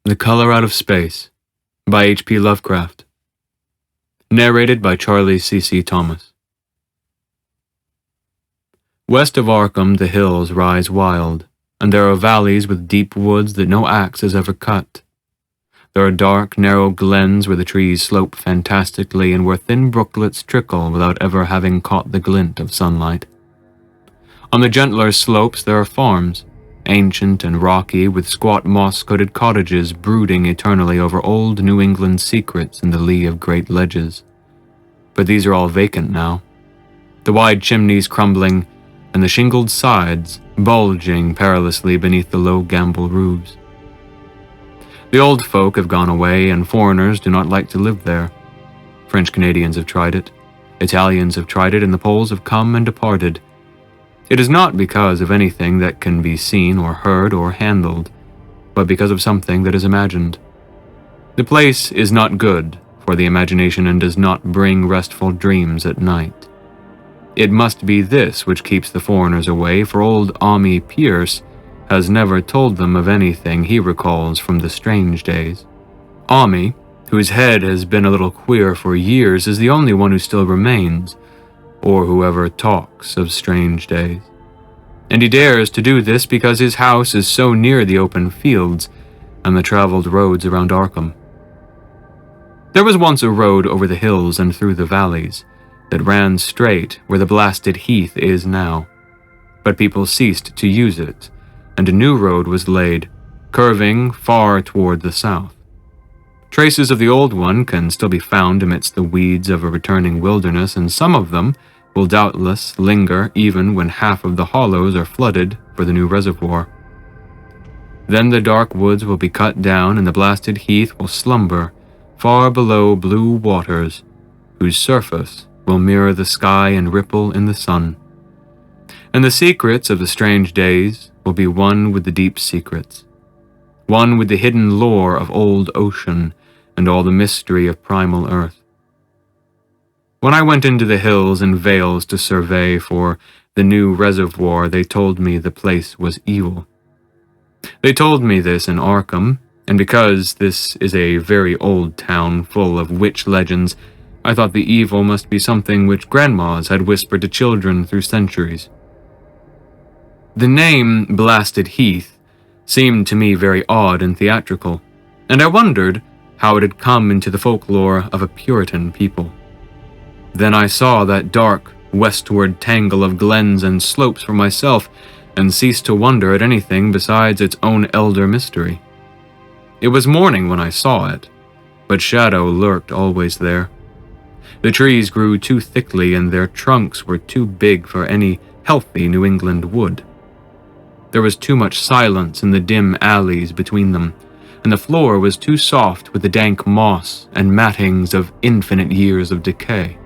The Color Out of Space by H.P. Lovecraft. Narrated by Charlie C.C. Thomas. West of Arkham the hills rise wild, and there are valleys with deep woods that no axe has ever cut. There are dark, narrow glens where the trees slope fantastically and where thin brooklets trickle without ever having caught the glint of sunlight. On the gentler slopes there are farms, ancient and rocky, with squat moss-coated cottages brooding eternally over old New England secrets in the lee of great ledges. But these are all vacant now, the wide chimneys crumbling, and the shingled sides bulging perilously beneath the low gambrel roofs. The old folk have gone away, and foreigners do not like to live there. French Canadians have tried it, Italians have tried it, and the Poles have come and departed. It is not because of anything that can be seen or heard or handled, but because of something that is imagined. The place is not good for the imagination and does not bring restful dreams at night. It must be this which keeps the foreigners away, for old Ammi Pierce has never told them of anything he recalls from the strange days. Ammi, whose head has been a little queer for years, is the only one who still remains, or whoever talks of strange days. And he dares to do this because his house is so near the open fields and the traveled roads around Arkham. There was once a road over the hills and through the valleys that ran straight where the blasted heath is now, but people ceased to use it, and a new road was laid, curving far toward the south. Traces of the old one can still be found amidst the weeds of a returning wilderness, and some of them will doubtless linger even when half of the hollows are flooded for the new reservoir. Then the dark woods will be cut down, and the blasted heath will slumber far below blue waters, whose surface will mirror the sky and ripple in the sun. And the secrets of the strange days will be one with the deep secrets, one with the hidden lore of old ocean and all the mystery of primal earth. When I went into the hills and vales to survey for the new reservoir, they told me the place was evil. They told me this in Arkham, and because this is a very old town full of witch legends, I thought the evil must be something which grandmas had whispered to children through centuries. The name Blasted Heath seemed to me very odd and theatrical, and I wondered how it had come into the folklore of a Puritan people. Then I saw that dark, westward tangle of glens and slopes for myself, and ceased to wonder at anything besides its own elder mystery. It was morning when I saw it, but shadow lurked always there. The trees grew too thickly, and their trunks were too big for any healthy New England wood. There was too much silence in the dim alleys between them, and the floor was too soft with the dank moss and mattings of infinite years of decay.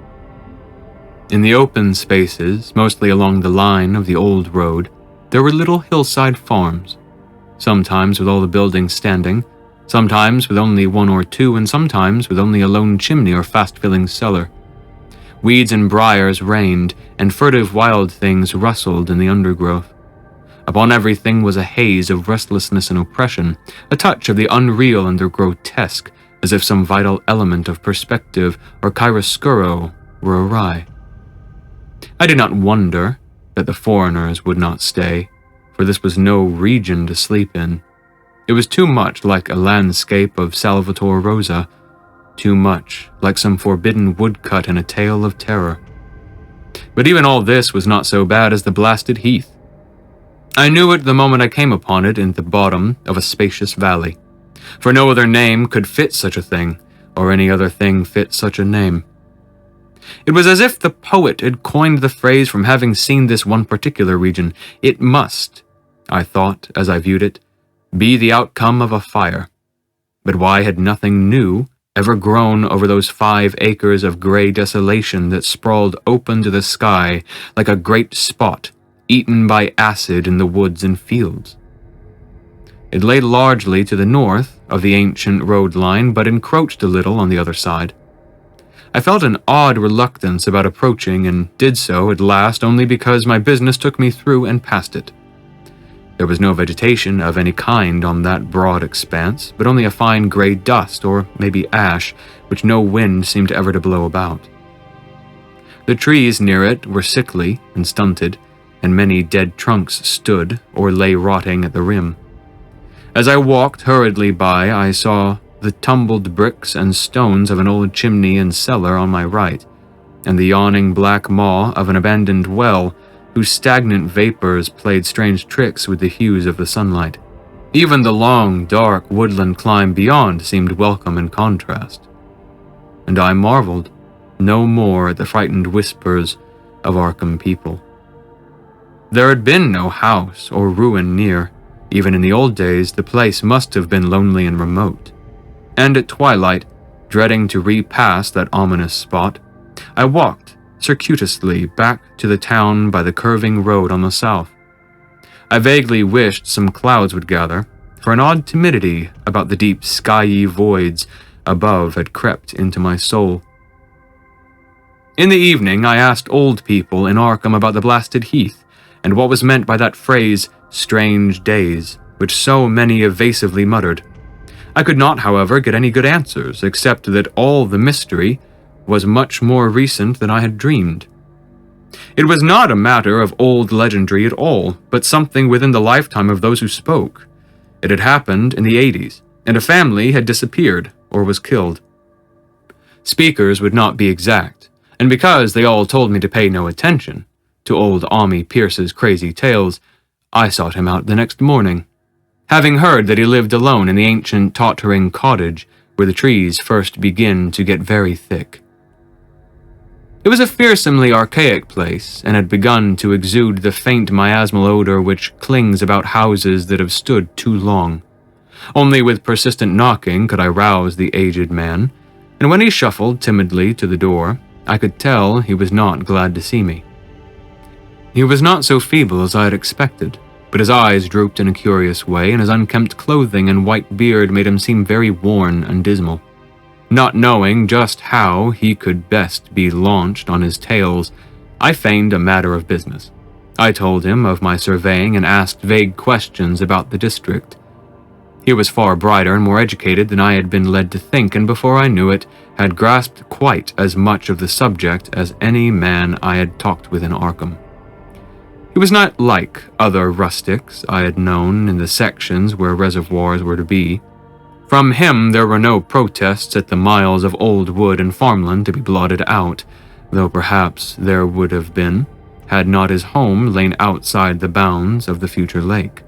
In the open spaces, mostly along the line of the old road, there were little hillside farms, sometimes with all the buildings standing, sometimes with only one or two, and sometimes with only a lone chimney or fast-filling cellar. Weeds and briars reigned, and furtive wild things rustled in the undergrowth. Upon everything was a haze of restlessness and oppression, a touch of the unreal and the grotesque, as if some vital element of perspective or chiaroscuro were awry. I did not wonder that the foreigners would not stay, for this was no region to sleep in. It was too much like a landscape of Salvator Rosa, too much like some forbidden woodcut in a tale of terror. But even all this was not so bad as the blasted heath. I knew it the moment I came upon it in the bottom of a spacious valley, for no other name could fit such a thing, or any other thing fit such a name. It was as if the poet had coined the phrase from having seen this one particular region. It must, I thought as I viewed it, be the outcome of a fire. But why had nothing new ever grown over those 5 acres of gray desolation that sprawled open to the sky like a great spot eaten by acid in the woods and fields? It lay largely to the north of the ancient road line, but encroached a little on the other side. I felt an odd reluctance about approaching, and did so at last only because my business took me through and past it. There was no vegetation of any kind on that broad expanse, but only a fine gray dust, or maybe ash, which no wind seemed ever to blow about. The trees near it were sickly and stunted, and many dead trunks stood or lay rotting at the rim. As I walked hurriedly by, I saw the tumbled bricks and stones of an old chimney and cellar on my right, and the yawning black maw of an abandoned well, whose stagnant vapors played strange tricks with the hues of the sunlight. Even the long, dark woodland climb beyond seemed welcome in contrast. And I marveled no more at the frightened whispers of Arkham people. There had been no house or ruin near. Even in the old days, the place must have been lonely and remote. And at twilight, dreading to repass that ominous spot, I walked circuitously back to the town by the curving road on the south. I vaguely wished some clouds would gather, for an odd timidity about the deep skyey voids above had crept into my soul. In the evening, I asked old people in Arkham about the blasted heath, and what was meant by that phrase, strange days, which so many evasively muttered. I could not, however, get any good answers, except that all the mystery was much more recent than I had dreamed. It was not a matter of old legendary at all, but something within the lifetime of those who spoke. It had happened in the 80s, and a family had disappeared or was killed. Speakers would not be exact, and because they all told me to pay no attention to old Ami Pierce's crazy tales, I sought him out the next morning, having heard that he lived alone in the ancient tottering cottage where the trees first begin to get very thick. It was a fearsomely archaic place, and had begun to exude the faint miasmal odor which clings about houses that have stood too long. Only with persistent knocking could I rouse the aged man, and when he shuffled timidly to the door, I could tell he was not glad to see me. He was not so feeble as I had expected, but his eyes drooped in a curious way, and his unkempt clothing and white beard made him seem very worn and dismal. Not knowing just how he could best be launched on his tales, I feigned a matter of business. I told him of my surveying and asked vague questions about the district. He was far brighter and more educated than I had been led to think, and before I knew it, had grasped quite as much of the subject as any man I had talked with in Arkham. He was not like other rustics I had known in the sections where reservoirs were to be. From him there were no protests at the miles of old wood and farmland to be blotted out, though perhaps there would have been, had not his home lain outside the bounds of the future lake.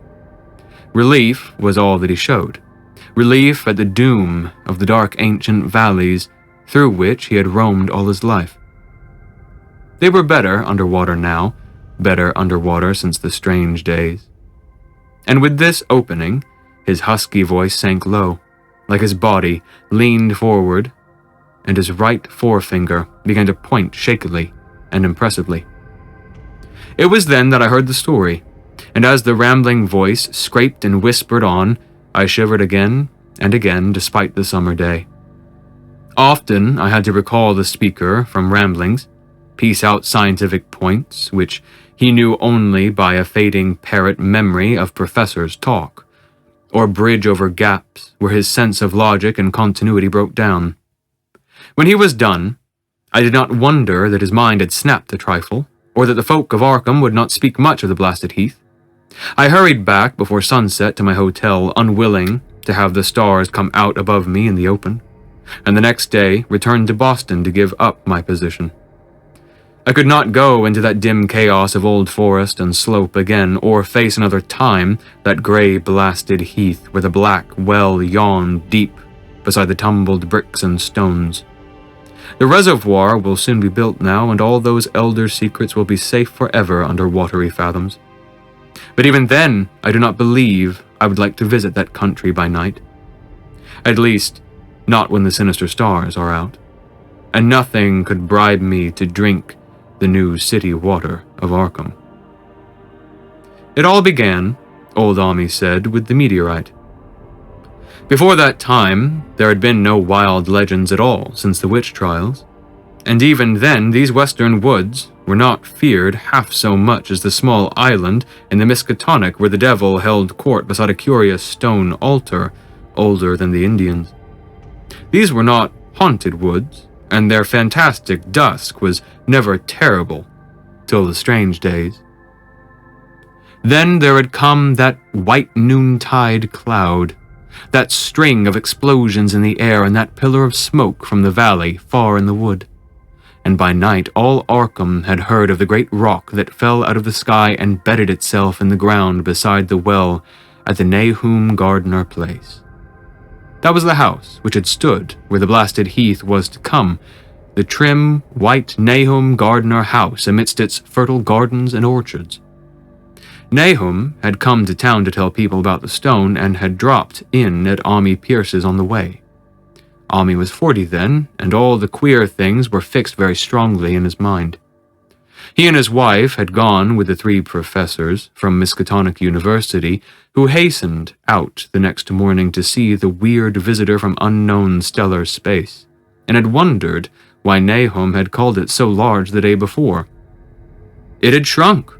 Relief was all that he showed. Relief at the doom of the dark ancient valleys through which he had roamed all his life. They were better underwater now, better underwater since the strange days. And with this opening, his husky voice sank low, like his body leaned forward, and his right forefinger began to point shakily and impressively. It was then that I heard the story, and as the rambling voice scraped and whispered on, I shivered again and again despite the summer day. Often I had to recall the speaker from ramblings, piece out scientific points, which he knew only by a fading parrot memory of professors' talk, or bridge over gaps where his sense of logic and continuity broke down. When he was done, I did not wonder that his mind had snapped a trifle, or that the folk of Arkham would not speak much of the blasted heath. I hurried back before sunset to my hotel, unwilling to have the stars come out above me in the open, and the next day returned to Boston to give up my position. I could not go into that dim chaos of old forest and slope again, or face another time that gray blasted heath where the black well yawned deep beside the tumbled bricks and stones. The reservoir will soon be built now, and all those elder secrets will be safe forever under watery fathoms. But even then, I do not believe I would like to visit that country by night. At least, not when the sinister stars are out, and nothing could bribe me to drink the new city water of Arkham. It all began, old Ami said, with the meteorite. Before that time, there had been no wild legends at all since the witch trials, and even then these western woods were not feared half so much as the small island in the Miskatonic where the devil held court beside a curious stone altar older than the Indians. These were not haunted woods, and their fantastic dusk was never terrible till the strange days. Then there had come that white noontide cloud, that string of explosions in the air, and that pillar of smoke from the valley far in the wood. And by night all Arkham had heard of the great rock that fell out of the sky and bedded itself in the ground beside the well at the Nahum Gardner place. That was the house which had stood where the blasted heath was to come, the trim, white Nahum Gardner house amidst its fertile gardens and orchards. Nahum had come to town to tell people about the stone and had dropped in at Ammi Pierce's on the way. Ammi was 40 then, and all the queer things were fixed very strongly in his mind. He and his wife had gone with the 3 professors from Miskatonic University, who hastened out the next morning to see the weird visitor from unknown stellar space, and had wondered why Nahum had called it so large the day before. It had shrunk,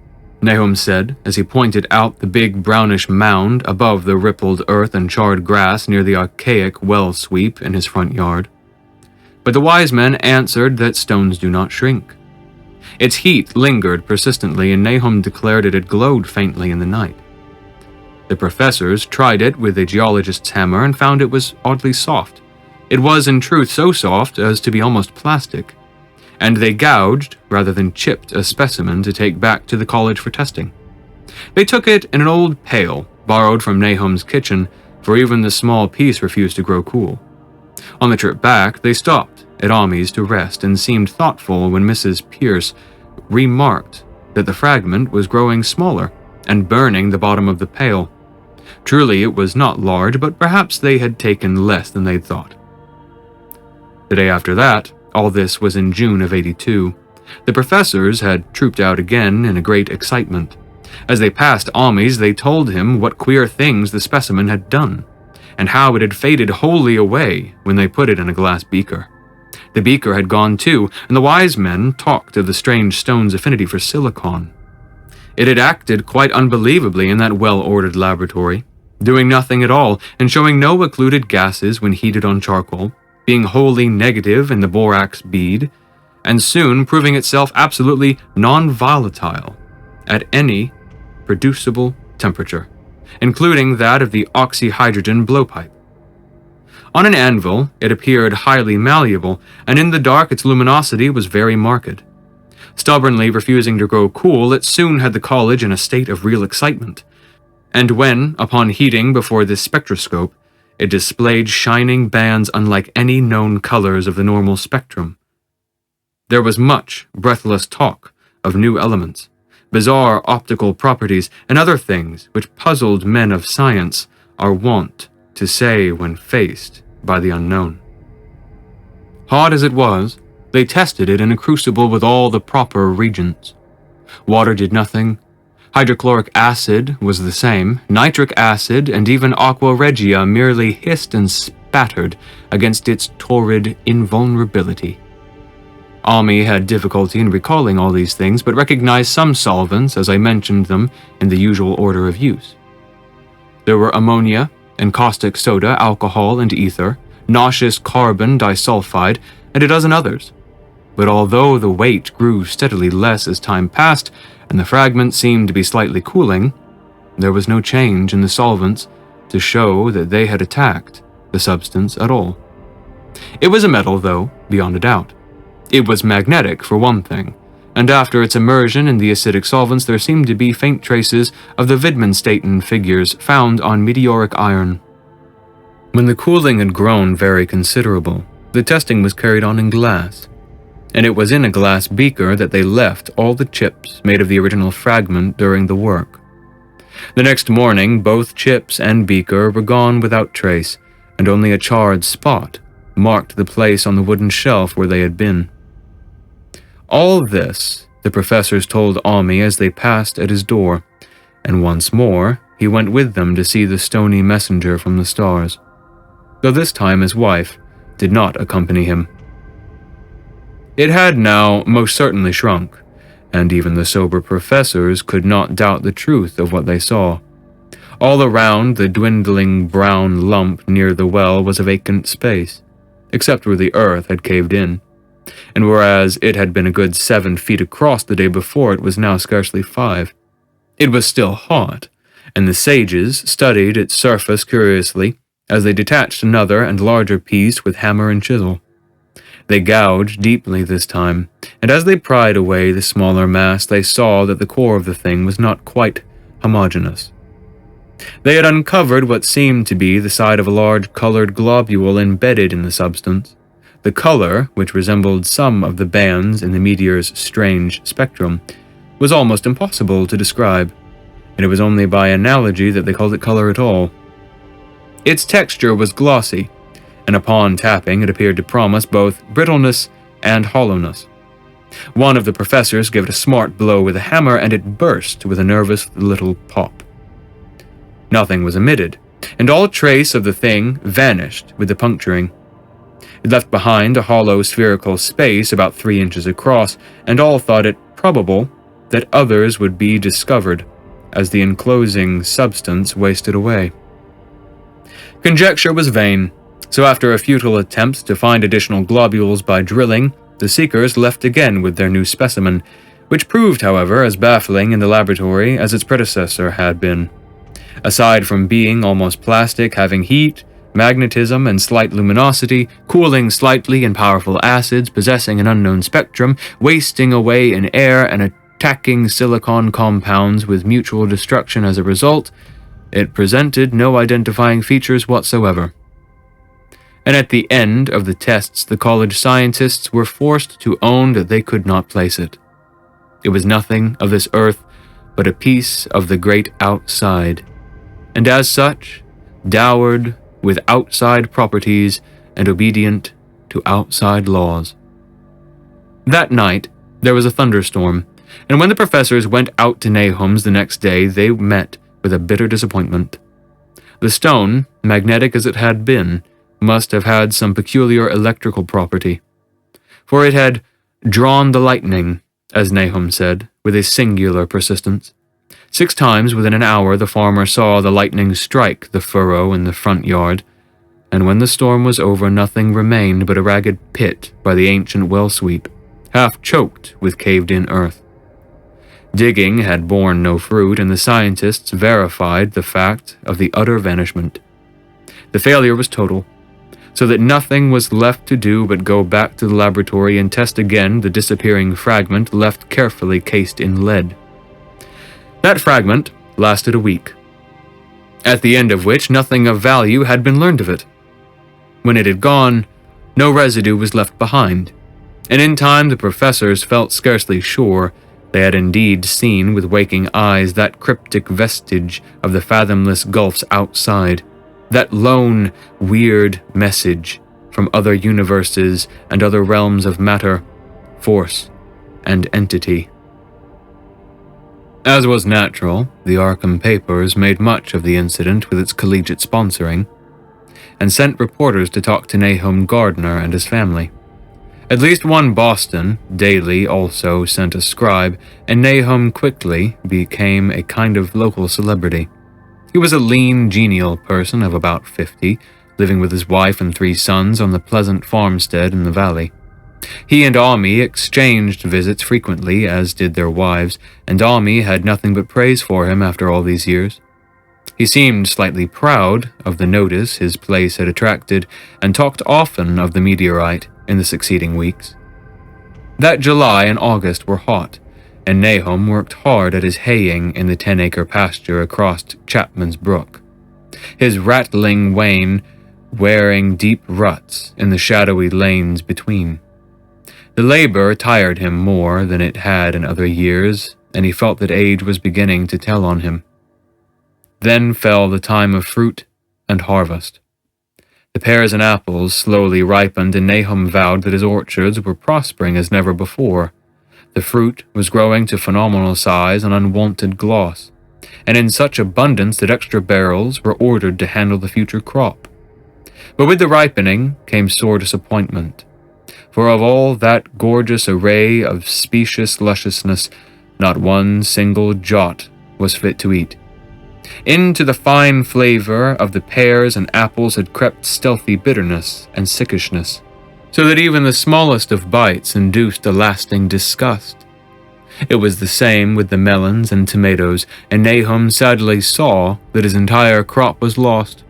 Nahum said as he pointed out the big brownish mound above the rippled earth and charred grass near the archaic well sweep in his front yard. But the wise men answered that stones do not shrink. Its heat lingered persistently, and Nahum declared it had glowed faintly in the night. The professors tried it with a geologist's hammer and found it was oddly soft. It was in truth so soft as to be almost plastic, and they gouged rather than chipped a specimen to take back to the college for testing. They took it in an old pail borrowed from Nahum's kitchen, for even the small piece refused to grow cool. On the trip back, they stopped at Ammi's to rest and seemed thoughtful when Mrs. Pierce remarked that the fragment was growing smaller and burning the bottom of the pail. Truly, it was not large, but perhaps they had taken less than they'd thought. The day after that, all this was in June of '82, the professors had trooped out again in a great excitement. As they passed Ammi's, they told him what queer things the specimen had done, and how it had faded wholly away when they put it in a glass beaker. The beaker had gone too, and the wise men talked of the strange stone's affinity for silicon. It had acted quite unbelievably in that well-ordered laboratory, doing nothing at all and showing no occluded gases when heated on charcoal, being wholly negative in the borax bead, and soon proving itself absolutely non-volatile at any producible temperature, including that of the oxyhydrogen blowpipe. On an anvil, it appeared highly malleable, and in the dark its luminosity was very marked. Stubbornly refusing to grow cool, it soon had the college in a state of real excitement, and when, upon heating before the spectroscope, it displayed shining bands unlike any known colors of the normal spectrum. There was much breathless talk of new elements, bizarre optical properties, and other things which puzzled men of science are wont to say when faced by the unknown. Hot as it was, they tested it in a crucible with all the proper reagents. Water did nothing. Hydrochloric acid was the same. Nitric acid and even aqua regia merely hissed and spattered against its torrid invulnerability. Ammi had difficulty in recalling all these things, but recognized some solvents as I mentioned them in the usual order of use. There were ammonia and caustic soda, alcohol and ether, nauseous carbon disulfide, and a dozen others. But although the weight grew steadily less as time passed, and the fragment seemed to be slightly cooling, there was no change in the solvents to show that they had attacked the substance at all. It was a metal, though, beyond a doubt. It was magnetic, for one thing, and after its immersion in the acidic solvents there seemed to be faint traces of the Widmanstatten figures found on meteoric iron. When the cooling had grown very considerable, the testing was carried on in glass, and it was in a glass beaker that they left all the chips made of the original fragment during the work. The next morning, both chips and beaker were gone without trace, and only a charred spot marked the place on the wooden shelf where they had been. All this the professors told Ammi as they passed at his door, and once more he went with them to see the stony messenger from the stars, though this time his wife did not accompany him. It had now most certainly shrunk, and even the sober professors could not doubt the truth of what they saw. All around the dwindling brown lump near the well was a vacant space, except where the earth had caved in, and whereas it had been a good 7 feet across the day before, it was now scarcely 5. It was still hot, and the sages studied its surface curiously as they detached another and larger piece with hammer and chisel. They gouged deeply this time, and as they pried away the smaller mass, they saw that the core of the thing was not quite homogeneous. They had uncovered what seemed to be the side of a large colored globule embedded in the substance. The color, which resembled some of the bands in the meteor's strange spectrum, was almost impossible to describe, and it was only by analogy that they called it color at all. Its texture was glossy, and upon tapping it appeared to promise both brittleness and hollowness. One of the professors gave it a smart blow with a hammer, and it burst with a nervous little pop. Nothing was emitted, and all trace of the thing vanished with the puncturing. It left behind a hollow spherical space about 3 inches across, and all thought it probable that others would be discovered as the enclosing substance wasted away. Conjecture was vain, so after a futile attempt to find additional globules by drilling, the seekers left again with their new specimen, which proved, however, as baffling in the laboratory as its predecessor had been. Aside from being almost plastic, having heat, magnetism, and slight luminosity, cooling slightly in powerful acids, possessing an unknown spectrum, wasting away in air, and attacking silicon compounds with mutual destruction as a result, it presented no identifying features whatsoever. And at the end of the tests, the college scientists were forced to own that they could not place it. It was nothing of this earth, but a piece of the great outside, and as such, dowered with outside properties and obedient to outside laws. That night, there was a thunderstorm, and when the professors went out to Nahum's the next day, they met with a bitter disappointment. The stone, magnetic as it had been, must have had some peculiar electrical property, for it had drawn the lightning, as Nahum said, with a singular persistence. 6 times within an hour the farmer saw the lightning strike the furrow in the front yard, and when the storm was over nothing remained but a ragged pit by the ancient well sweep, half choked with caved-in earth. Digging had borne no fruit, and the scientists verified the fact of the utter vanishment. The failure was total, so that nothing was left to do but go back to the laboratory and test again the disappearing fragment left carefully cased in lead. That fragment lasted a week, at the end of which nothing of value had been learned of it. When it had gone, no residue was left behind, and in time the professors felt scarcely sure they had indeed seen with waking eyes that cryptic vestige of the fathomless gulfs outside, that lone, weird message from other universes and other realms of matter, force, and entity. As was natural, the Arkham papers made much of the incident with its collegiate sponsoring, and sent reporters to talk to Nahum Gardner and his family. At least one Boston daily also sent a scribe, and Nahum quickly became a kind of local celebrity. He was a lean, genial person of about 50, living with his wife and 3 sons on the pleasant farmstead in the valley. He and Ami exchanged visits frequently, as did their wives, and Ami had nothing but praise for him after all these years. He seemed slightly proud of the notice his place had attracted, and talked often of the meteorite in the succeeding weeks. That July and August were hot, and Nahum worked hard at his haying in the 10-acre pasture across Chapman's Brook, his rattling wain wearing deep ruts in the shadowy lanes between. The labor tired him more than it had in other years, and he felt that age was beginning to tell on him. Then fell the time of fruit and harvest. The pears and apples slowly ripened, and Nahum vowed that his orchards were prospering as never before. The fruit was growing to phenomenal size and unwonted gloss, and in such abundance that extra barrels were ordered to handle the future crop. But with the ripening came sore disappointment, for of all that gorgeous array of specious lusciousness, Not one single jot was fit to eat. Into the fine flavor of the pears and apples had crept stealthy bitterness and sickishness, so that even the smallest of bites induced a lasting disgust. It was the same with the melons and tomatoes, and Nahum sadly saw that his entire crop was lost.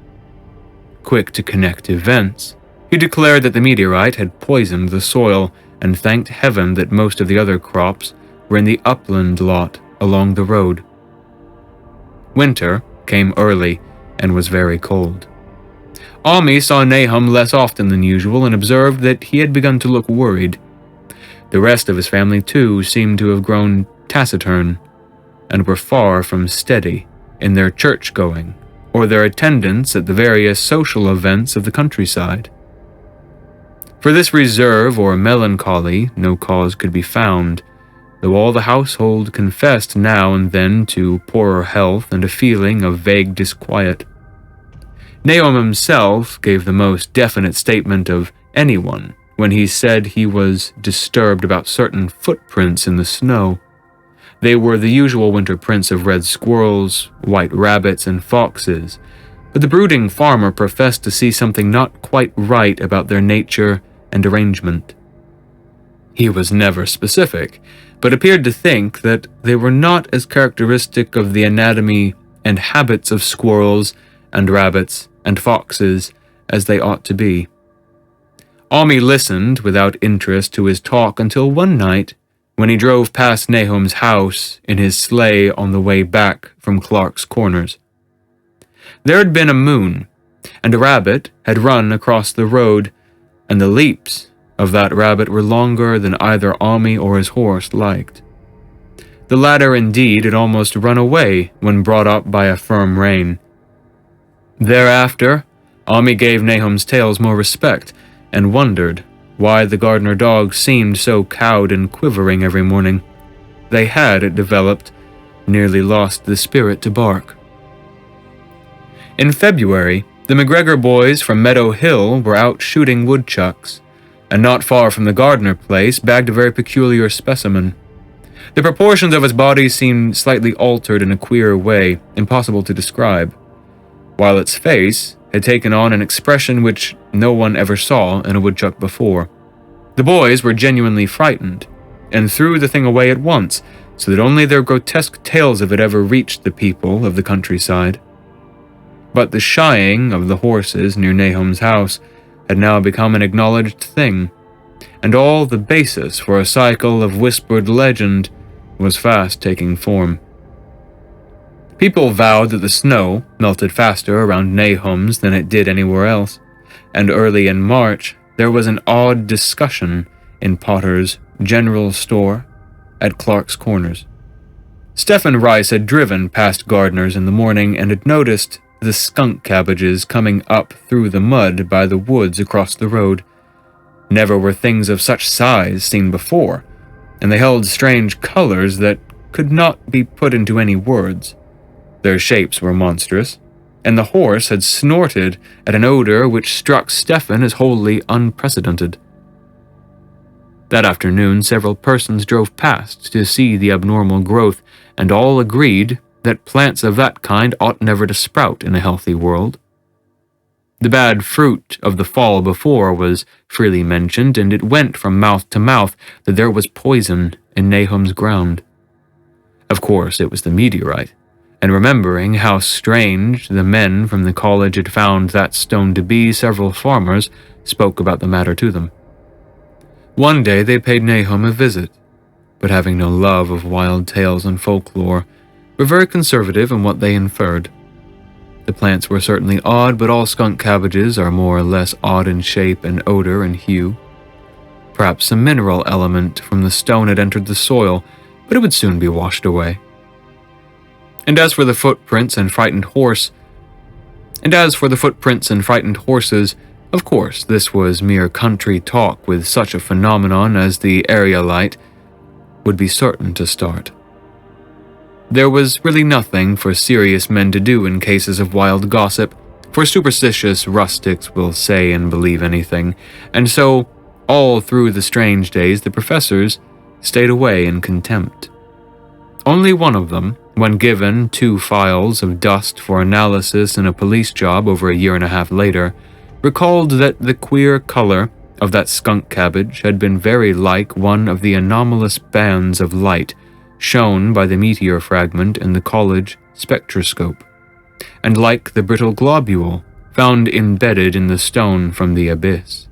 Quick to connect events, he declared that the meteorite had poisoned the soil and thanked heaven that most of the other crops were in the upland lot along the road. Winter came early and was very cold. Ami saw Nahum less often than usual and observed that he had begun to look worried. The rest of his family, too, seemed to have grown taciturn and were far from steady in their church-going or their attendance at the various social events of the countryside. For this reserve or melancholy no cause could be found, though all the household confessed now and then to poorer health and a feeling of vague disquiet. Nahum himself gave the most definite statement of anyone when he said he was disturbed about certain footprints in the snow. They were the usual winter prints of red squirrels, white rabbits, and foxes, but the brooding farmer professed to see something not quite right about their nature and arrangement. He was never specific, but appeared to think that they were not as characteristic of the anatomy and habits of squirrels and rabbits and foxes as they ought to be. Ami listened without interest to his talk until one night, when he drove past Nahum's house in his sleigh on the way back from Clark's Corners. There had been a moon, and a rabbit had run across the road, and the leaps of that rabbit were longer than either Ami or his horse liked. The latter, indeed, had almost run away when brought up by a firm rein. Thereafter, Ami gave Nahum's tales more respect, and wondered why the gardener dog seemed so cowed and quivering every morning. They had, it developed, nearly lost the spirit to bark. In February, the McGregor boys from Meadow Hill were out shooting woodchucks, and not far from the Gardner place bagged a very peculiar specimen. The proportions of his body seemed slightly altered in a queer way, impossible to describe, while its face had taken on an expression which no one ever saw in a woodchuck before. The boys were genuinely frightened, and threw the thing away at once, so that only their grotesque tales of it ever reached the people of the countryside. But the shying of the horses near Nahum's house had now become an acknowledged thing, and all the basis for a cycle of whispered legend was fast taking form. People vowed that the snow melted faster around Nahum's than it did anywhere else, and early in March there was an odd discussion in Potter's general store at Clark's Corners. Stephen Rice had driven past Gardner's in the morning and had noticed the skunk cabbages coming up through the mud by the woods across the road. Never were things of such size seen before, and they held strange colors that could not be put into any words. Their shapes were monstrous, and the horse had snorted at an odor which struck Stephen as wholly unprecedented. That afternoon, several persons drove past to see the abnormal growth, and all agreed that plants of that kind ought never to sprout in a healthy world. The bad fruit of the fall before was freely mentioned, and it went from mouth to mouth that there was poison in Nahum's ground. Of course, it was the meteorite, and remembering how strange the men from the college had found that stone to be, several farmers spoke about the matter to them. One day they paid Nahum a visit, but having no love of wild tales and folklore, were very conservative in what they inferred. The plants were certainly odd, but all skunk cabbages are more or less odd in shape and odor and hue. Perhaps some mineral element from the stone had entered the soil, but it would soon be washed away. And as for the footprints and frightened horses, of course, this was mere country talk, with such a phenomenon as the area light would be certain to start. There was really nothing for serious men to do in cases of wild gossip, for superstitious rustics will say and believe anything, and so, all through the strange days, the professors stayed away in contempt. Only one of them, when given 2 files of dust for analysis in a police job over a year and a half later, recalled that the queer color of that skunk cabbage had been very like one of the anomalous bands of light shown by the meteor fragment in the college spectroscope, and like the brittle globule found embedded in the stone from the abyss.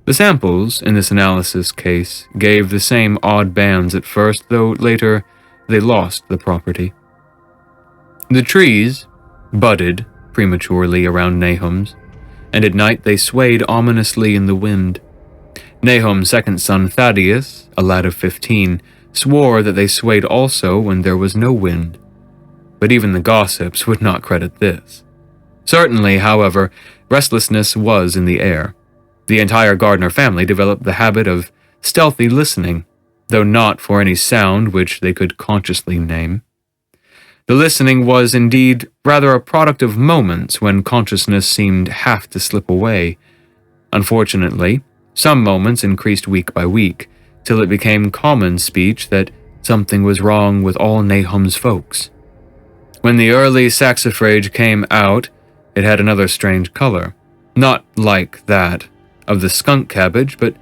The samples in this analysis case gave the same odd bands at first, though later they lost the property. The trees budded prematurely around Nahum's, and at night they swayed ominously in the wind. Nahum's second son Thaddeus, a lad of 15, swore that they swayed also when there was no wind. But even the gossips would not credit this. Certainly, however, restlessness was in the air. The entire Gardner family developed the habit of stealthy listening, though not for any sound which they could consciously name. The listening was indeed rather a product of moments when consciousness seemed half to slip away. Unfortunately, some moments increased week by week, till it became common speech that something was wrong with all Nahum's folks. When the early saxifrage came out, it had another strange color, not like that of the skunk cabbage, but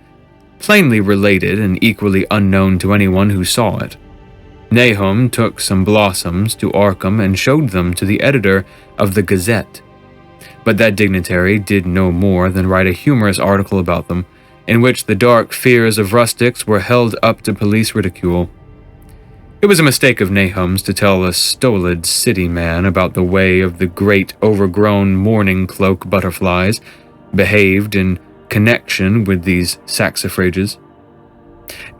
plainly related and equally unknown to anyone who saw it. Nahum took some blossoms to Arkham and showed them to the editor of the Gazette, but that dignitary did no more than write a humorous article about them, in which the dark fears of rustics were held up to police ridicule. It was a mistake of Nahum's to tell a stolid city man about the way of the great overgrown mourning cloak butterflies behaved in connection with these saxifrages.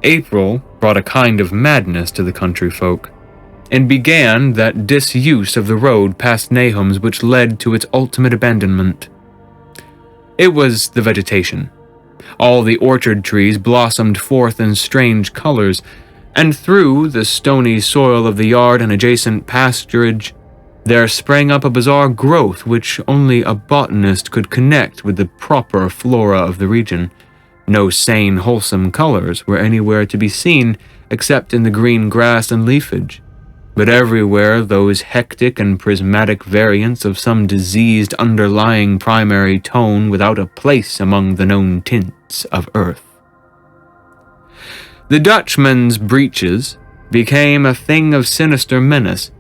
April brought a kind of madness to the country folk, and began that disuse of the road past Nahum's which led to its ultimate abandonment. It was the vegetation. All the orchard trees blossomed forth in strange colors, and through the stony soil of the yard and adjacent pasturage, there sprang up a bizarre growth which only a botanist could connect with the proper flora of the region. No sane, wholesome colors were anywhere to be seen except in the green grass and leafage, but everywhere those hectic and prismatic variants of some diseased underlying primary tone without a place among the known tints of earth. The Dutchman's breeches became a thing of sinister menace,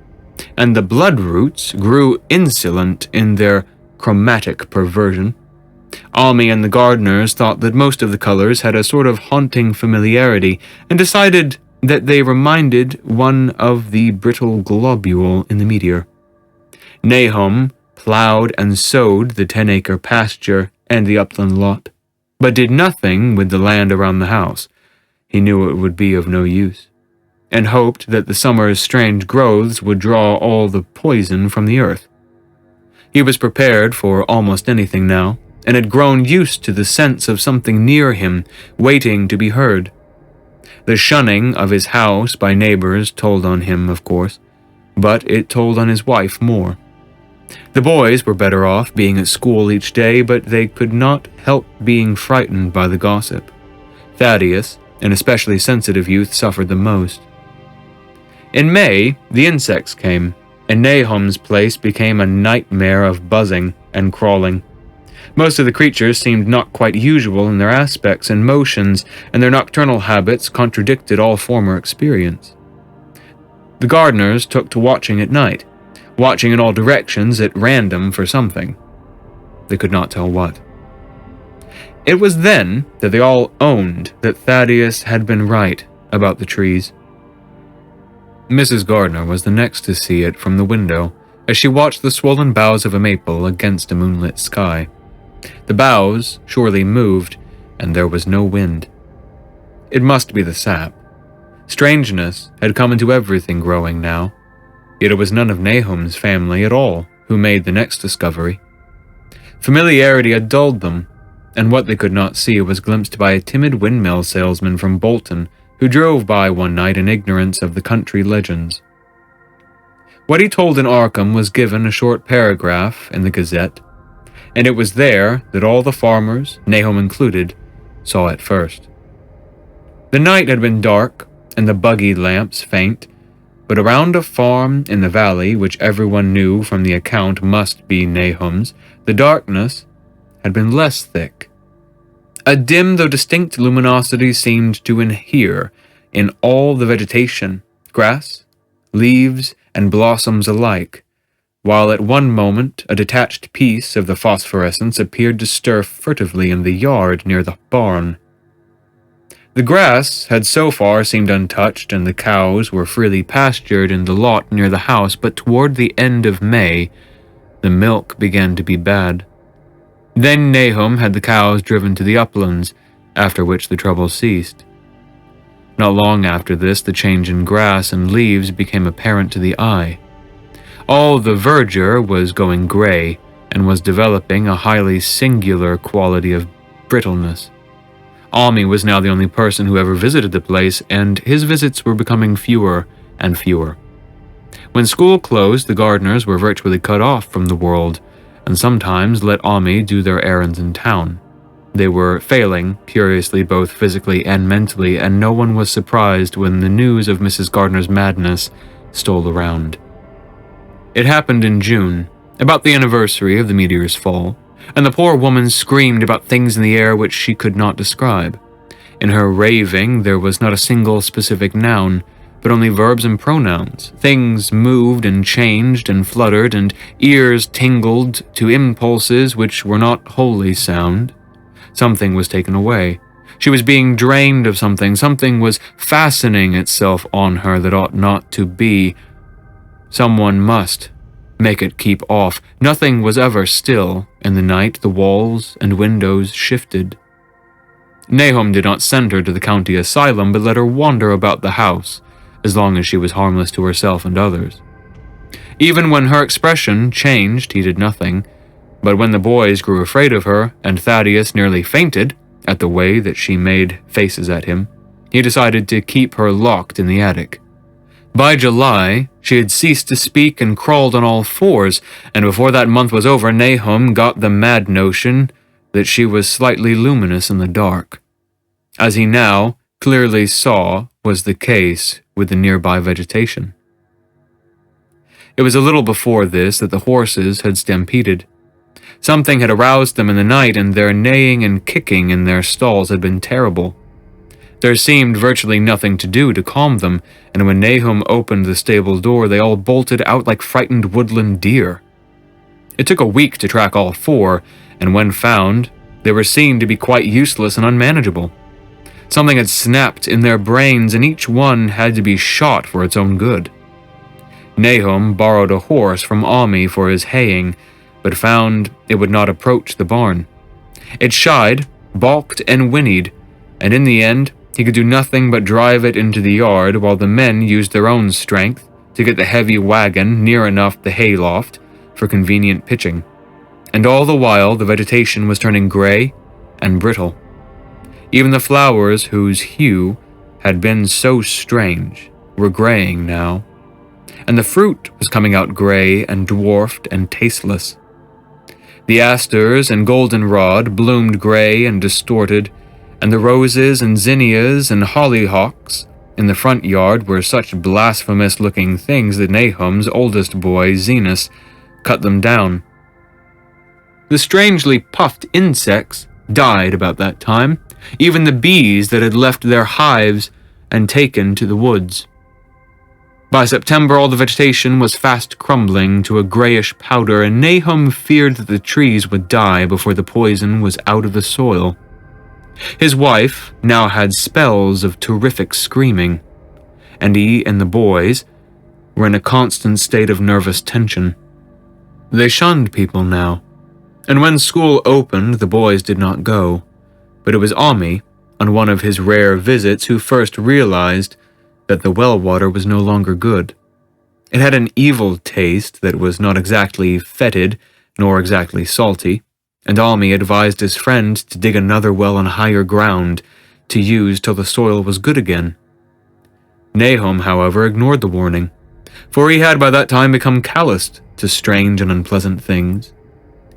and the bloodroots grew insolent in their chromatic perversion. Almy and the gardeners thought that most of the colors had a sort of haunting familiarity, and decided that they reminded one of the brittle globule in the meteor. Nahum plowed and sowed the 10-acre pasture and the upland lot, but did nothing with the land around the house. He knew it would be of no use, and hoped that the summer's strange growths would draw all the poison from the earth. He was prepared for almost anything now, and had grown used to the sense of something near him, waiting to be heard. The shunning of his house by neighbors told on him, of course, but it told on his wife more. The boys were better off being at school each day, but they could not help being frightened by the gossip. Thaddeus, an especially sensitive youth, suffered the most. In May, the insects came, and Nahum's place became a nightmare of buzzing and crawling. Most of the creatures seemed not quite usual in their aspects and motions, and their nocturnal habits contradicted all former experience. The gardeners took to watching at night, watching in all directions at random for something. They could not tell what. It was then that they all owned that Thaddeus had been right about the trees. Mrs. Gardner was the next to see it from the window as she watched the swollen boughs of a maple against a moonlit sky. The boughs surely moved, and there was no wind. It must be the sap. Strangeness had come into everything growing now, yet it was none of Nahum's family at all who made the next discovery. Familiarity had dulled them, and what they could not see was glimpsed by a timid windmill salesman from Bolton who drove by one night in ignorance of the country legends. What he told in Arkham was given a short paragraph in the Gazette, and it was there that all the farmers, Nahum included, saw it first. The night had been dark, and the buggy lamps faint, But around a farm in the valley, which everyone knew from the account must be Nahum's, the darkness had been less thick. A dim though distinct luminosity seemed to inhere in all the vegetation, grass, leaves, and blossoms alike, while at one moment a detached piece of the phosphorescence appeared to stir furtively in the yard near the barn. The grass had so far seemed untouched, and the cows were freely pastured in the lot near the house, but toward the end of May, the milk began to be bad. Then Nahum had the cows driven to the uplands, after which the trouble ceased. Not long after this, the change in grass and leaves became apparent to the eye. All the verdure was going gray, and was developing a highly singular quality of brittleness. Ami was now the only person who ever visited the place, and his visits were becoming fewer and fewer. When school closed, the gardeners were virtually cut off from the world, and sometimes let Ami do their errands in town. They were failing, curiously, both physically and mentally, and no one was surprised when the news of Mrs. Gardner's madness stole around. It happened in June, about the anniversary of the meteor's fall, and the poor woman screamed about things in the air which she could not describe. In her raving, there was not a single specific noun, but only verbs and pronouns. Things moved and changed and fluttered, and ears tingled to impulses which were not wholly sound. Something was taken away. She was being drained of something. Something was fastening itself on her that ought not to be. Someone must make it keep off. Nothing was ever still. In the night, the walls and windows shifted. Nahum did not send her to the county asylum, but let her wander about the house, as long as she was harmless to herself and others. Even when her expression changed, he did nothing, but when the boys grew afraid of her, and Thaddeus nearly fainted at the way that she made faces at him, he decided to keep her locked in the attic. By July, she had ceased to speak and crawled on all fours, and before that month was over, Nahum got the mad notion that she was slightly luminous in the dark, as he now clearly saw was the case with the nearby vegetation. It was a little before this that the horses had stampeded. Something had aroused them in the night, and their neighing and kicking in their stalls had been terrible. There seemed virtually nothing to do to calm them, and when Nahum opened the stable door, they all bolted out like frightened woodland deer. It took a week to track all four, and when found, they were seen to be quite useless and unmanageable. Something had snapped in their brains, and each one had to be shot for its own good. Nahum borrowed a horse from Ami for his haying, but found it would not approach the barn. It shied, balked, and whinnied, and in the end, he could do nothing but drive it into the yard while the men used their own strength to get the heavy wagon near enough the hayloft for convenient pitching. And all the while, the vegetation was turning gray and brittle. Even the flowers, whose hue had been so strange, were graying now, and the fruit was coming out gray and dwarfed and tasteless. The asters and goldenrod bloomed gray and distorted, and the roses and zinnias and hollyhocks in the front yard were such blasphemous-looking things that Nahum's oldest boy, Zenas, cut them down. The strangely puffed insects died about that time, even the bees that had left their hives and taken to the woods. By September, all the vegetation was fast crumbling to a grayish powder, and Nahum feared that the trees would die before the poison was out of the soil. His wife now had spells of terrific screaming, and he and the boys were in a constant state of nervous tension. They shunned people now, and when school opened, the boys did not go, but it was Ami, on one of his rare visits, who first realized that the well water was no longer good. It had an evil taste that was not exactly fetid nor exactly salty, and Ami advised his friend to dig another well on higher ground to use till the soil was good again. Nahum, however, ignored the warning, for he had by that time become calloused to strange and unpleasant things.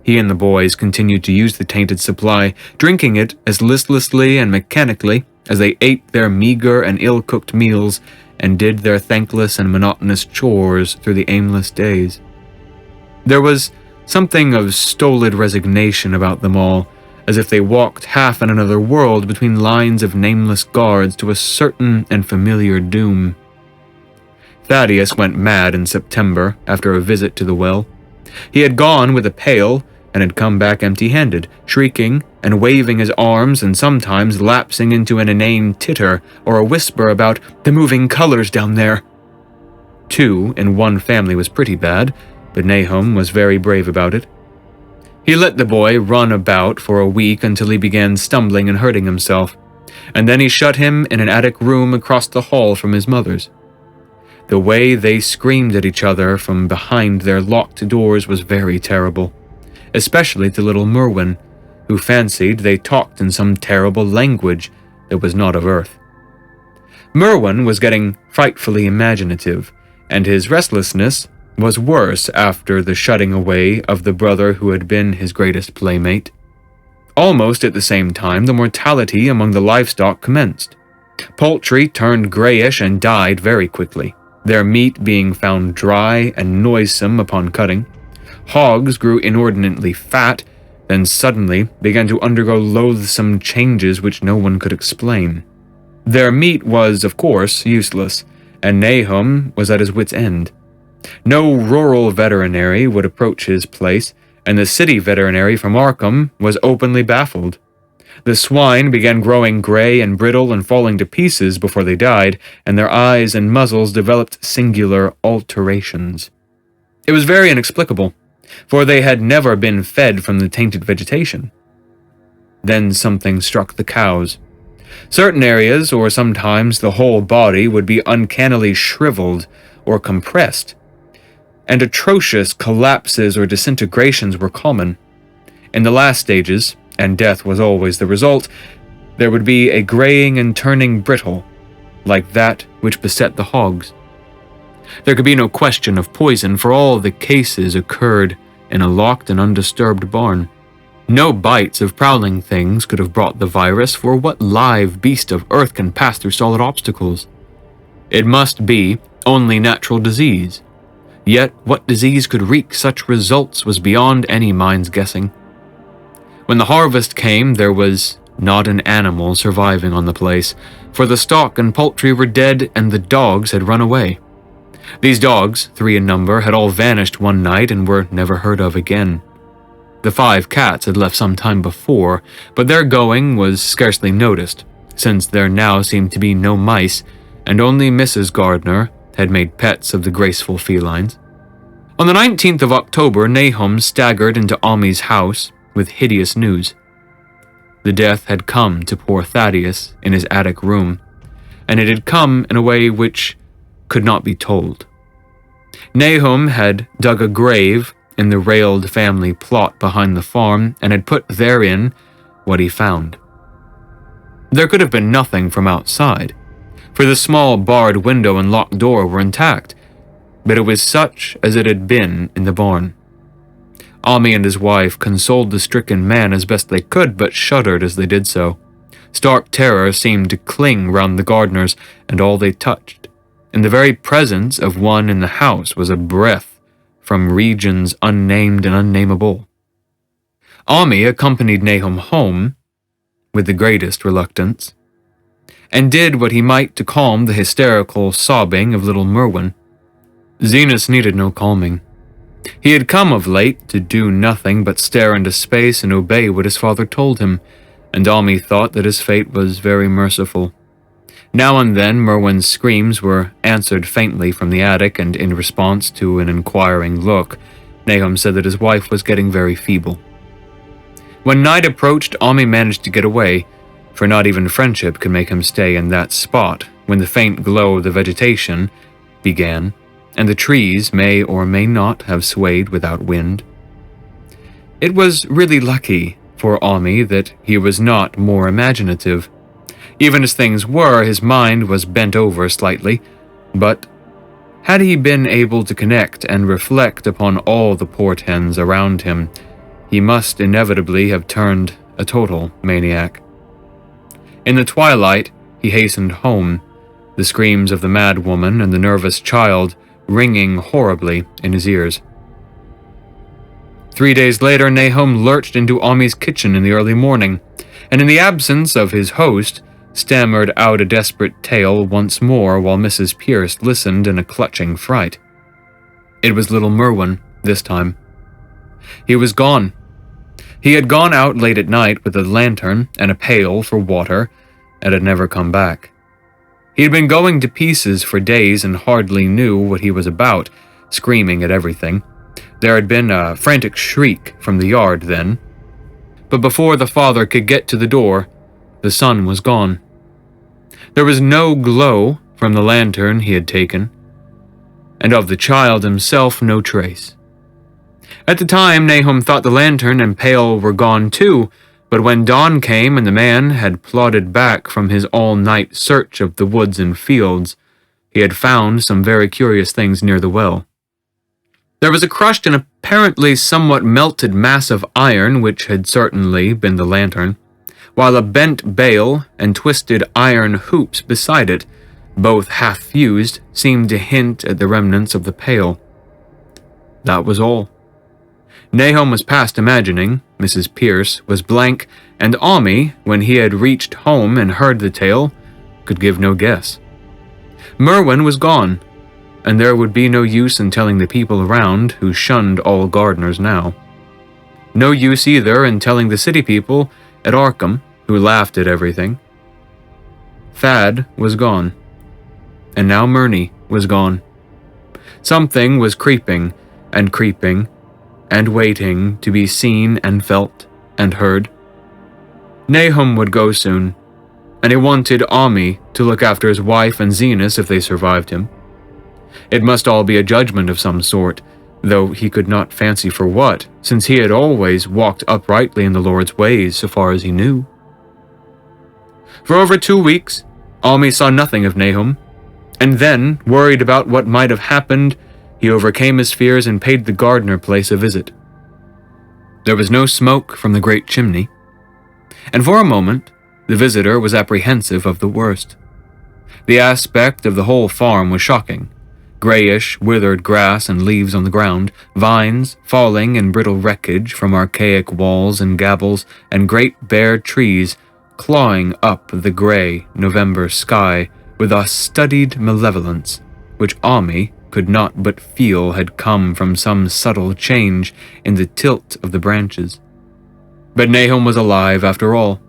He and the boys continued to use the tainted supply, drinking it as listlessly and mechanically as they ate their meager and ill-cooked meals and did their thankless and monotonous chores through the aimless days. There was something of stolid resignation about them all, as if they walked half in another world between lines of nameless guards to a certain and familiar doom. Thaddeus went mad in September after a visit to the well. He had gone with a pail and had come back empty-handed, shrieking and waving his arms and sometimes lapsing into an inane titter or a whisper about the moving colors down there. 2 in one family was pretty bad, but Nahum was very brave about it. He let the boy run about for a week until he began stumbling and hurting himself, and then he shut him in an attic room across the hall from his mother's. The way they screamed at each other from behind their locked doors was very terrible, especially to little Merwin, who fancied they talked in some terrible language that was not of earth. Merwin was getting frightfully imaginative, and his restlessness was worse after the shutting away of the brother who had been his greatest playmate. Almost at the same time, the mortality among the livestock commenced. Poultry turned grayish and died very quickly, their meat being found dry and noisome upon cutting. Hogs grew inordinately fat, then suddenly began to undergo loathsome changes which no one could explain. Their meat was, of course, useless, and Nahum was at his wit's end. No rural veterinary would approach his place, and the city veterinary from Arkham was openly baffled. The swine began growing gray and brittle and falling to pieces before they died, and their eyes and muzzles developed singular alterations. It was very inexplicable, for they had never been fed from the tainted vegetation. Then something struck the cows. Certain areas, or sometimes the whole body, would be uncannily shriveled or compressed, and atrocious collapses or disintegrations were common. In the last stages, and death was always the result, there would be a graying and turning brittle, like that which beset the hogs. There could be no question of poison, for all the cases occurred in a locked and undisturbed barn. No bites of prowling things could have brought the virus, for what live beast of earth can pass through solid obstacles? It must be only natural disease. Yet what disease could wreak such results was beyond any mind's guessing. When the harvest came, there was not an animal surviving on the place, for the stock and poultry were dead and the dogs had run away. These dogs, 3 in number, had all vanished one night and were never heard of again. The 5 cats had left some time before, but their going was scarcely noticed, since there now seemed to be no mice, and only Mrs. Gardner had made pets of the graceful felines. On the 19th of October, Nahum staggered intoAmi's house with hideous news. The death had come to poor Thaddeus in his attic room, and it had come in a way which could not be told. Nahum had dug a grave in the railed family plot behind the farm and had put therein what he found. There could have been nothing from outside, for the small barred window and locked door were intact, but it was such as it had been in the barn. Ami and his wife consoled the stricken man as best they could, but shuddered as they did so. Stark terror seemed to cling round the Gardners and all they touched, and the very presence of one in the house was a breath from regions unnamed and unnameable. Ami accompanied Nahum home with the greatest reluctance, and did what he might to calm the hysterical sobbing of little Merwin. Zenas needed no calming. He had come of late to do nothing but stare into space and obey what his father told him, and Ami thought that his fate was very merciful. Now and then Merwin's screams were answered faintly from the attic, and in response to an inquiring look, Nahum said that his wife was getting very feeble. When night approached, Ami managed to get away, for not even friendship could make him stay in that spot when the faint glow of the vegetation began, and the trees may or may not have swayed without wind. It was really lucky for Ami that he was not more imaginative. Even as things were, his mind was bent over slightly, but had he been able to connect and reflect upon all the portents around him, he must inevitably have turned a total maniac. In the twilight, he hastened home, the screams of the mad woman and the nervous child ringing horribly in his ears. 3 days later, Nahum lurched into Ami's kitchen in the early morning, and in the absence of his host, stammered out a desperate tale once more while Mrs. Pierce listened in a clutching fright. It was little Merwin, this time. He was gone. He had gone out late at night with a lantern and a pail for water, and had never come back. He had been going to pieces for days and hardly knew what he was about, screaming at everything. There had been a frantic shriek from the yard then, but before the father could get to the door, the sun was gone. There was no glow from the lantern he had taken, and of the child himself no trace. At the time, Nahum thought the lantern and pail were gone too, but when dawn came and the man had plodded back from his all-night search of the woods and fields, he had found some very curious things near the well. There was a crushed and apparently somewhat melted mass of iron, which had certainly been the lantern, while a bent bale and twisted iron hoops beside it, both half-fused, seemed to hint at the remnants of the pail. That was all. Nahum was past imagining, Mrs. Pierce was blank, and Ami, when he had reached home and heard the tale, could give no guess. Merwin was gone, and there would be no use in telling the people around, who shunned all gardeners now. No use either in telling the city people at Arkham, who laughed at everything. Thad was gone, and now Murney was gone. Something was creeping, and waiting to be seen and felt and heard. Nahum would go soon, and he wanted Ami to look after his wife and Zenas if they survived him. It must all be a judgment of some sort, though he could not fancy for what, since he had always walked uprightly in the Lord's ways so far as he knew. For over 2 weeks, Ami saw nothing of Nahum, and then, worried about what might have happened, he overcame his fears and paid the gardener place a visit. There was no smoke from the great chimney, and for a moment, the visitor was apprehensive of the worst. The aspect of the whole farm was shocking. Grayish, withered grass and leaves on the ground, vines falling in brittle wreckage from archaic walls and gables, and great bare trees clawing up the gray November sky with a studied malevolence, which Ami could not but feel had come from some subtle change in the tilt of the branches. But Nahum was alive after all.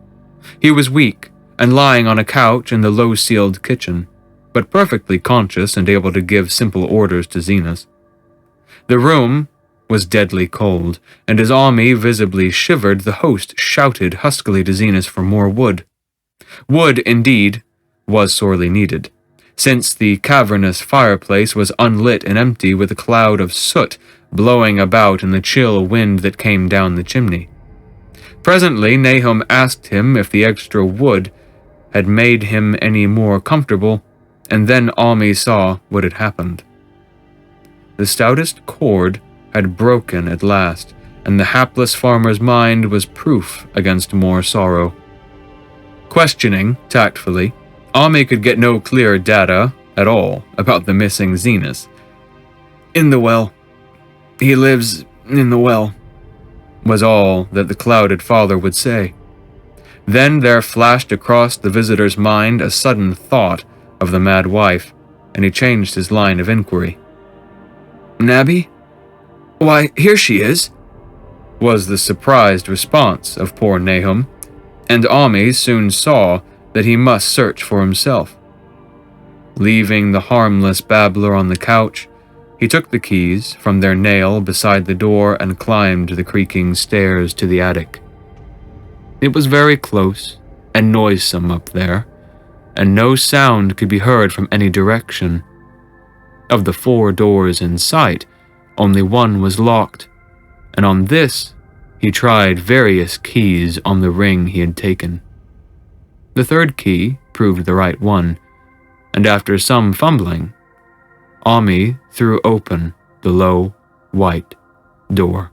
He was weak and lying on a couch in the low-ceiled kitchen, but perfectly conscious and able to give simple orders to Zenas. The room was deadly cold, and as Ami visibly shivered, the host shouted huskily to Zenas for more wood. Wood, indeed, was sorely needed, since the cavernous fireplace was unlit and empty with a cloud of soot blowing about in the chill wind that came down the chimney. Presently, Nahum asked him if the extra wood had made him any more comfortable, and then Ami saw what had happened. The stoutest cord had broken at last, and the hapless farmer's mind was proof against more sorrow. Questioning, tactfully, Ami could get no clear data at all about the missing Zenas. "In the well. He lives in the well," was all that the clouded father would say. Then there flashed across the visitor's mind a sudden thought of the mad wife, and he changed his line of inquiry. "Nabby? Why, here she is," was the surprised response of poor Nahum, and Ami soon saw that he must search for himself. Leaving the harmless babbler on the couch, he took the keys from their nail beside the door and climbed the creaking stairs to the attic. It was very close and noisome up there, and no sound could be heard from any direction. Of the 4 doors in sight, only one was locked, and on this he tried various keys on the ring he had taken. The 3rd key proved the right one, and after some fumbling, Ami threw open the low, white door.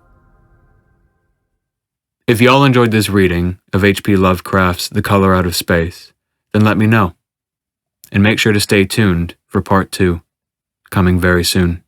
If y'all enjoyed this reading of H.P. Lovecraft's The Color Out of Space, then let me know. and make sure to stay tuned for part 2, coming very soon.